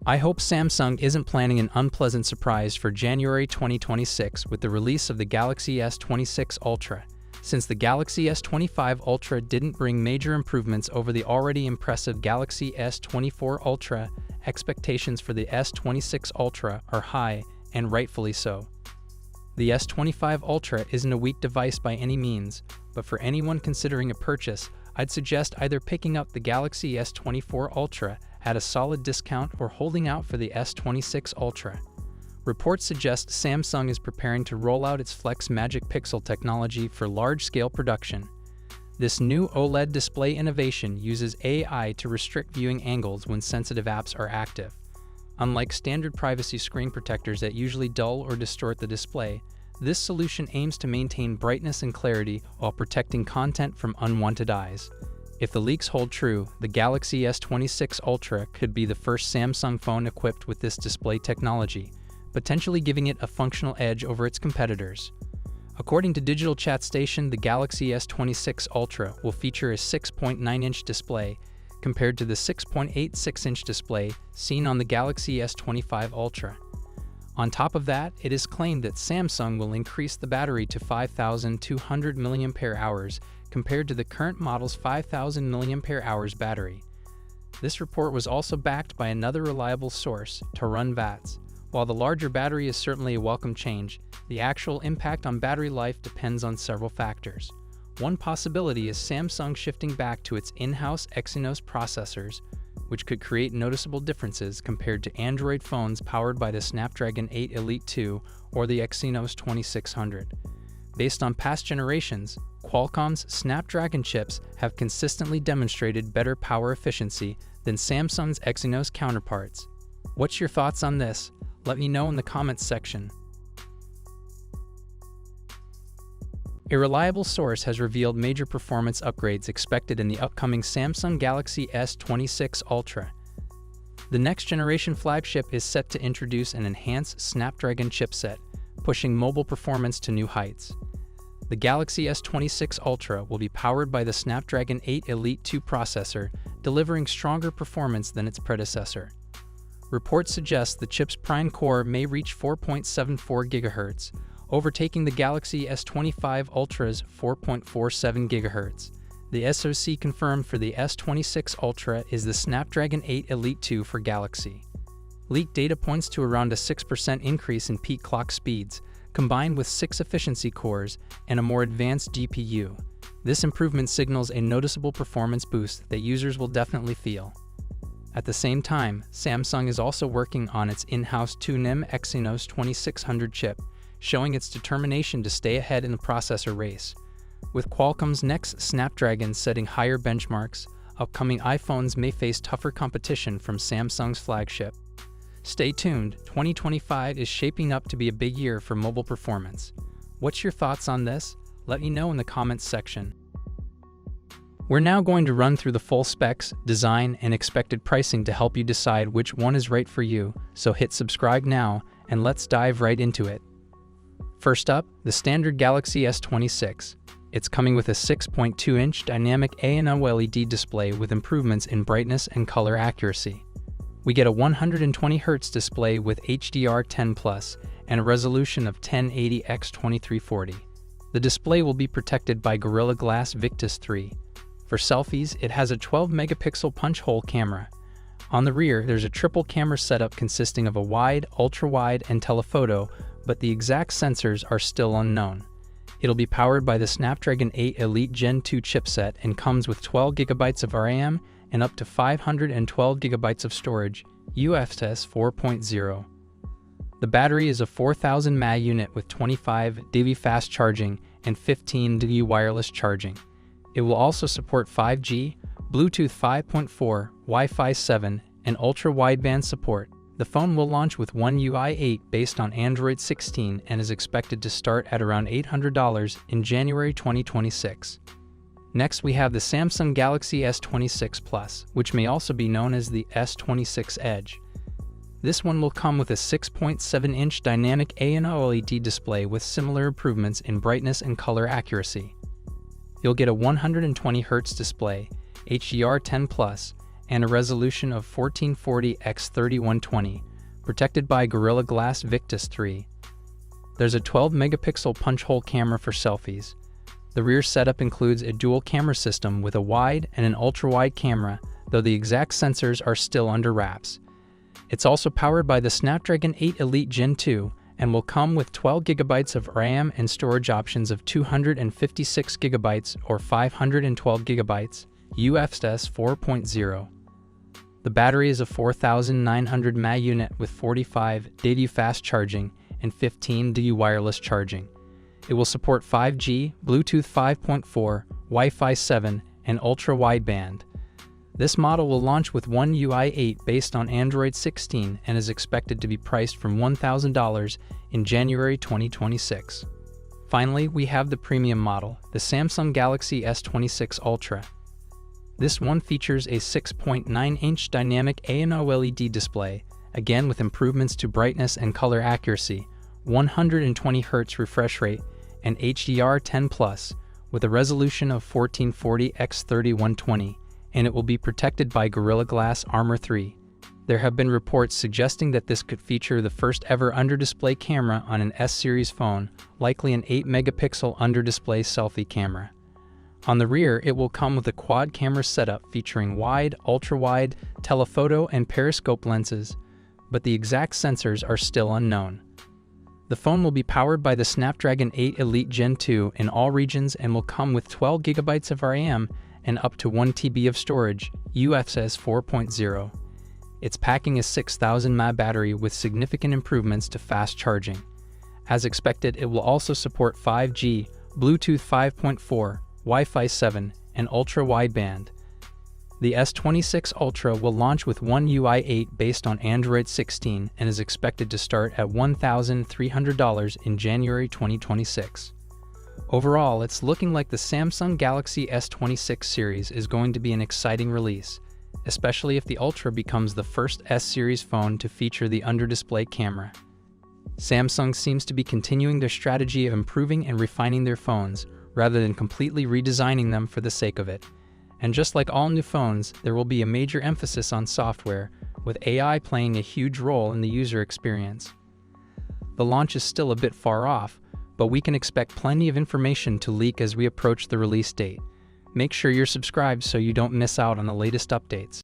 I hope Samsung isn't planning an unpleasant surprise for January 2026 with the release of the Galaxy S26 Ultra. Since the Galaxy S25 Ultra didn't bring major improvements over the already impressive Galaxy S24 Ultra, expectations for the S26 Ultra are high, and rightfully so. The S25 Ultra isn't a weak device by any means, but for anyone considering a purchase, I'd suggest either picking up the Galaxy S24 Ultra at a solid discount or holding out for the S26 Ultra. Reports suggest Samsung is preparing to roll out its Flex Magic Pixel technology for large-scale production. This new OLED display innovation uses AI to restrict viewing angles when sensitive apps are active. Unlike standard privacy screen protectors that usually dull or distort the display, this solution aims to maintain brightness and clarity while protecting content from unwanted eyes. If the leaks hold true, the Galaxy S26 Ultra could be the first Samsung phone equipped with this display technology, potentially giving it a functional edge over its competitors. According to Digital Chat Station, the Galaxy S26 Ultra will feature a 6.9-inch display compared to the 6.86-inch display seen on the Galaxy S25 Ultra. On top of that, it is claimed that Samsung will increase the battery to 5,200 mAh compared to the current model's 5,000 mAh battery. This report was also backed by another reliable source, Torun VATS. While the larger battery is certainly a welcome change, the actual impact on battery life depends on several factors. One possibility is Samsung shifting back to its in-house Exynos processors, which could create noticeable differences compared to Android phones powered by the Snapdragon 8 Elite 2 or the Exynos 2600. Based on past generations, Qualcomm's Snapdragon chips have consistently demonstrated better power efficiency than Samsung's Exynos counterparts. What's your thoughts on this? Let me know in the comments section. A reliable source has revealed major performance upgrades expected in the upcoming Samsung Galaxy S26 Ultra. The next-generation flagship is set to introduce an enhanced Snapdragon chipset, pushing mobile performance to new heights. The Galaxy S26 Ultra will be powered by the Snapdragon 8 Elite 2 processor, delivering stronger performance than its predecessor. Reports suggest the chip's prime core may reach 4.74 GHz, overtaking the Galaxy S25 Ultra's 4.47 GHz. The SoC confirmed for the S26 Ultra is the Snapdragon 8 Elite 2 for Galaxy. Leaked data points to around a 6% increase in peak clock speeds, combined with 6 efficiency cores and a more advanced GPU. This improvement signals a noticeable performance boost that users will definitely feel. At the same time, Samsung is also working on its in-house 2nm Exynos 2600 chip, showing its determination to stay ahead in the processor race. With Qualcomm's next Snapdragon setting higher benchmarks, upcoming iPhones may face tougher competition from Samsung's flagship. Stay tuned, 2025 is shaping up to be a big year for mobile performance. What's your thoughts on this? Let me know in the comments section. We're now going to run through the full specs, design, and expected pricing to help you decide which one is right for you, so hit subscribe now, and let's dive right into it. First up, the standard Galaxy S26. It's coming with a 6.2-inch dynamic A&O LED display with improvements in brightness and color accuracy. We get a 120Hz display with HDR10+ and a resolution of 1080x2340. The display will be protected by Gorilla Glass Victus 3. For selfies, it has a 12-megapixel punch-hole camera. On the rear, there's a triple camera setup consisting of a wide, ultra-wide, and telephoto, but the exact sensors are still unknown. It'll be powered by the Snapdragon 8 Elite Gen 2 chipset and comes with 12GB of RAM and up to 512GB of storage, UFS 4.0. The battery is a 4000 mAh unit with 25 dB fast charging and 15 dB wireless charging. It will also support 5G, Bluetooth 5.4, Wi-Fi 7, and ultra-wideband support. The phone will launch with One UI 8 based on Android 16 and is expected to start at around $800 in January 2026. Next, we have the Samsung Galaxy S26 Plus, which may also be known as the S26 Edge. This one will come with a 6.7-inch dynamic A&O LED display with similar improvements in brightness and color accuracy. You'll get a 120Hz display, HDR10+, and a resolution of 1440 x 3120, protected by Gorilla Glass Victus 3. There's a 12-megapixel punch-hole camera for selfies. The rear setup includes a dual camera system with a wide and an ultra-wide camera, though the exact sensors are still under wraps. It's also powered by the Snapdragon 8 Elite Gen 2 and will come with 12 GB of RAM and storage options of 256 GB or 512 GB, UFS 4.0. The battery is a 4,900 mAh unit with 45 DU fast charging and 15 DU wireless charging. It will support 5G, Bluetooth 5.4, Wi-Fi 7, and ultra-wideband. This model will launch with One UI 8 based on Android 16 and is expected to be priced from $1,000 in January 2026. Finally, we have the premium model, the Samsung Galaxy S26 Ultra. This one features a 6.9-inch dynamic AMOLED display, again with improvements to brightness and color accuracy, 120Hz refresh rate, and HDR10+, with a resolution of 1440 x 3120, and it will be protected by Gorilla Glass Armor 3. There have been reports suggesting that this could feature the first ever under-display camera on an S-series phone, likely an 8-megapixel under-display selfie camera. On the rear, it will come with a quad camera setup featuring wide, ultra-wide, telephoto, and periscope lenses, but the exact sensors are still unknown. The phone will be powered by the Snapdragon 8 Elite Gen 2 in all regions and will come with 12 GB of RAM and up to 1 TB of storage, UFS 4.0. It's packing a 6,000 mAh battery with significant improvements to fast charging. As expected, it will also support 5G, Bluetooth 5.4, Wi-Fi 7, and ultra-wideband. The S26 Ultra will launch with One UI 8 based on Android 16 and is expected to start at $1,300 in January 2026. Overall, it's looking like the Samsung Galaxy S26 series is going to be an exciting release, especially if the Ultra becomes the first S-series phone to feature the under-display camera. Samsung seems to be continuing their strategy of improving and refining their phones, rather than completely redesigning them for the sake of it. And just like all new phones, there will be a major emphasis on software, with AI playing a huge role in the user experience. The launch is still a bit far off, but we can expect plenty of information to leak as we approach the release date. Make sure you're subscribed so you don't miss out on the latest updates.